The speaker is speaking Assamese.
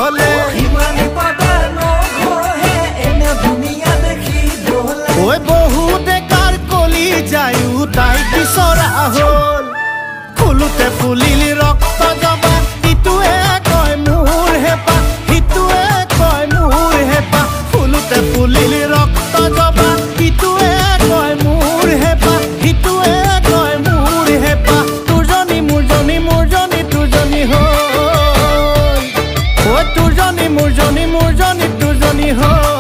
হলে ঐ বহুতে কাৰ কলি যায়ো তাই বিচৰা হল ফুলুতে ফুলিলি ৰক্ত জবা ইটোৱে কয় মোৰ হেপা সিটোৱে কয় মোৰ হেপা ফুলুতে ফুলিলি ৰক্ত জবা ইটোৱে কয় মোৰ হেপা সিটোৱে কয় মোৰ হেপা তোৰজনী মোৰজনী মোৰজনী তোৰজনী হ'ল ঐ তোৰজনী মোৰজনী মোৰজনী তোৰজনী হ'ল